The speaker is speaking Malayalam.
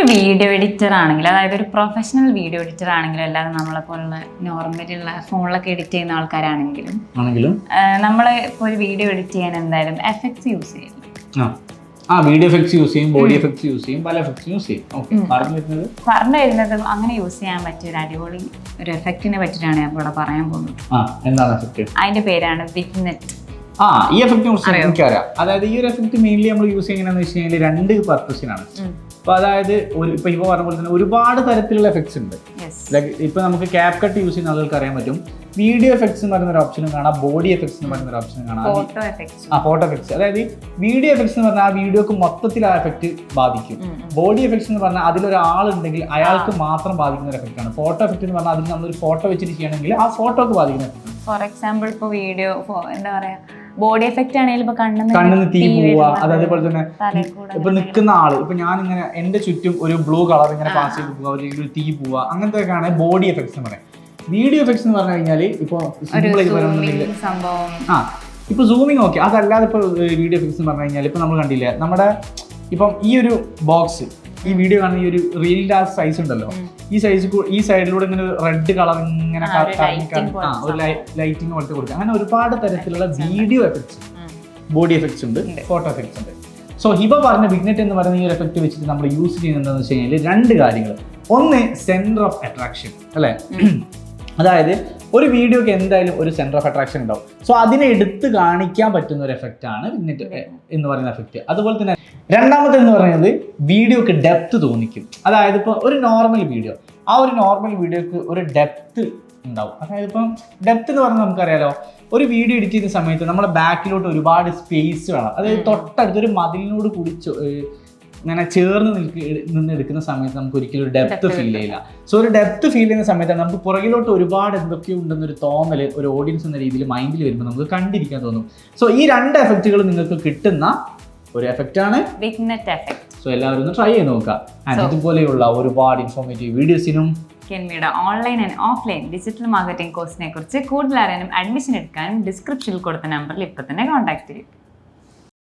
വീഡിയോ എഡിറ്റർ ആണെങ്കിലും, അതായത് ഒരു പ്രൊഫഷണൽ വീഡിയോ എഡിറ്റർ ആണെങ്കിലും, അല്ലാതെ നമ്മളെ പോലുള്ള നോർമലുള്ള ഫോണിലൊക്കെ എഡിറ്റ് ചെയ്യുന്ന ആൾക്കാരാണെങ്കിലും നമ്മൾ ഇപ്പോൾ ഒരു വീഡിയോ എഡിറ്റ് ചെയ്യാൻ എന്തായാലും എഫക്ട്സ് യൂസ് ചെയ്യും. വീഡിയോ എഫക്ട്സ് യൂസ് ചെയ്യും, ബോഡി എഫക്ട്സ് യൂസ് ചെയ്യും, പല എഫക്ട്സ് യൂസ് ചെയ്യും. പറഞ്ഞു വരുന്നത് അങ്ങനെ യൂസ് ചെയ്യാൻ പറ്റിയ ഒരു അടിപൊളി ഒരു എഫക്റ്റിനെ പറ്റിയിട്ടാണ് ഞാൻ ഇവിടെ പറയാൻ പോകുന്നത്. എന്താണ് എഫക്ട്? അതിന്റെ പേരാണ് വിഗ്നെറ്റ്. ഈ എഫക്റ്റ് എനിക്കറിയാം. അതായത് ഈ ഒരു എഫക്ട് മെയിൻലി നമ്മൾ യൂസ് ചെയ്യുന്നതെന്ന് വെച്ച് കഴിഞ്ഞാൽ രണ്ട് പർപ്പസിനാണ്. അപ്പൊ അതായത് ഇപ്പൊ പറഞ്ഞ പോലെ തന്നെ ഒരുപാട് തരത്തിലുള്ള എഫക്ട്സ് ഉണ്ട്. ഇപ്പൊ നമുക്ക് ക്യാപ് കട്ട് യൂസ് ചെയ്യുന്ന ആളുകൾക്ക് അറിയാൻ പറ്റും. വീഡിയോ എഫക്ട്സ് എന്ന് പറയുന്ന ഒരു ഓപ്ഷനും കാണാം, ബോഡി എഫക്ട്സ് എന്ന് പറയുന്ന ഒരു ഓപ്ഷനും കാണാം, ഫോട്ടോ എഫക്ട്സ്. അതായത് വീഡിയോ എഫക്ട്സ് എന്ന് പറഞ്ഞാൽ ആ വീഡിയോക്ക് മൊത്തത്തിൽ ആ എഫക്ട് ബാധിക്കും. ബോഡി എഫക്ട്സ് എന്ന് പറഞ്ഞാൽ അതിലൊരാളുണ്ടെങ്കിൽ അയാൾക്ക് മാത്രം ബാധിക്കുന്ന ഒരു എഫക്റ്റ് ആണ്. ഫോട്ടോ എഫക്ട് എന്ന് പറഞ്ഞാൽ അതിൽ നമ്മളൊരു ഫോട്ടോ വെച്ചിട്ട് ചെയ്യണമെങ്കിൽ ആ ഫോട്ടോക്ക് ബാധിക്കുന്ന എഫക്റ്റ്. ഫോർ എക്സാമ്പിൾ ഇപ്പോൾ വീഡിയോ എന്താ പറയാ, ബോഡി എഫക്റ്റ് ആണെങ്കിൽ ഇപ്പൊ കണ്ണിന് തീ പോവുക, അതേപോലെ തന്നെ ഇപ്പൊ നിൽക്കുന്ന ആള്, ഇപ്പൊ ഞാൻ ഇങ്ങനെ എന്റെ ചുറ്റും ഒരു ബ്ലൂ കളർ ഇങ്ങനെ പാസ് ചെയ്ത് പോവുക, ഒരു തീ പോവുക, അങ്ങനത്തെ ഒക്കെയാണ് ബോഡി എഫക്ട്സ് എന്ന് പറയുന്നത്. വീഡിയോ എഫക്ട്സ് എന്ന് പറഞ്ഞു കഴിഞ്ഞാൽ ഇപ്പൊ ഇപ്പൊ സൂമിങ് ഓക്കെ, അതല്ലാതെ ഇപ്പൊ വീഡിയോ എഫക്ട്സ് എന്ന് പറഞ്ഞു കഴിഞ്ഞാൽ ഇപ്പൊ നമ്മൾ കണ്ടില്ലേ, നമ്മുടെ ഇപ്പം ഈ ഒരു ബോക്സ്, ഈ വീഡിയോ കാണുന്ന ഈ ഒരു റീലിന്റെ ആ സൈസ് ഉണ്ടല്ലോ, ഈ സൈഡിലൂടെ ഇങ്ങനെ റെഡ് കളർ ഇങ്ങനെ ഒരു ലൈറ്റിംഗ് പോലത്തെ കൊടുക്കുക. അങ്ങനെ ഒരുപാട് തരത്തിലുള്ള വീഡിയോ എഫക്ട്സ്, ബോഡി എഫക്ട്സ് ഉണ്ട്, ഫോട്ടോ എഫക്ട്സ് ഉണ്ട്. സോ ഹിബ പറഞ്ഞ വിഗ്നെറ്റ് എന്ന് പറയുന്ന ഈ ഒരു എഫക്ട് വെച്ചിട്ട് നമ്മൾ യൂസ് ചെയ്യുന്നത് എന്താണെന്ന് വെച്ച് കഴിഞ്ഞാൽ രണ്ട് കാര്യങ്ങൾ. ഒന്ന്, സെന്റർ ഓഫ് അട്രാക്ഷൻ അല്ലേ. അതായത് ഒരു വീഡിയോക്ക് എന്തായാലും ഒരു സെന്റർ ഓഫ് അട്രാക്ഷൻ ഉണ്ടാവും. സോ അതിനെ എടുത്ത് കാണിക്കാൻ പറ്റുന്ന ഒരു എഫക്റ്റ് ആണ് വിഗ്നെറ്റ് എന്ന് പറയുന്ന എഫക്റ്റ്. അതുപോലെ തന്നെ രണ്ടാമത്തെ എന്ന് പറയുന്നത് വീഡിയോക്ക് ഡെപ്ത് തോന്നിക്കും. അതായത് ഇപ്പോൾ ഒരു നോർമൽ വീഡിയോ, ആ ഒരു നോർമൽ വീഡിയോക്ക് ഒരു ഡെപ്ത് ഉണ്ടാവും. അതായത് ഇപ്പം ഡെപ്ത് എന്ന് പറഞ്ഞാൽ നമുക്കറിയാലോ, ഒരു വീഡിയോ എഡിറ്റ് ചെയ്യുന്ന സമയത്ത് നമ്മുടെ ബാക്കിലോട്ട് ഒരുപാട് സ്പേസ് വേണം. അതായത് തൊട്ടടുത്ത് ഒരു മതിലിനോട് കൂടി ഇങ്ങനെ ചേർന്ന് നിന്ന് എടുക്കുന്ന സമയത്ത് നമുക്ക് ഒരിക്കലും ഒരു ഡെപ്ത് ഫീൽ ചെയ്യില്ല. സോ ഒരു ഡെപ്ത് ഫീൽ ചെയ്യുന്ന സമയത്താണ് നമുക്ക് പുറകിലോട്ട് ഒരുപാട് എന്തൊക്കെയോ ഉണ്ടെന്നൊരു തോന്നൽ ഒരു ഓഡിയൻസ് എന്ന രീതിയിൽ മൈൻഡിൽ വരുമ്പോൾ നമുക്ക് കണ്ടിരിക്കാൻ തോന്നും. സോ ഈ രണ്ട് എഫക്റ്റുകൾ നിങ്ങൾക്ക് കിട്ടുന്ന ഒരു എഫക്റ്റാണ് വിഗ്നെറ്റ് എഫക്റ്റ്. സോ എല്ലാവരും ഒന്ന് ട്രൈ ചെയ്ത് നോക്കുക. ആൻഡ് ഇതുപോലെയുള്ള ഒരുപാട് ഇൻഫോർമേറ്റീവ് വീഡിയോസിനും കെൻവിയുടെ online and offline digital marketing കോഴ്സിനെ കുറിച്ച് കൂടുതൽ അറിയാനും അഡ്മിഷൻ എടുക്കാനും ഡിസ്ക്രിപ്ഷനിൽ കൊടുത്ത നമ്പറിൽ ഇപ്പോൾ തന്നെ കോൺടാക്ട് ചെയ്യും.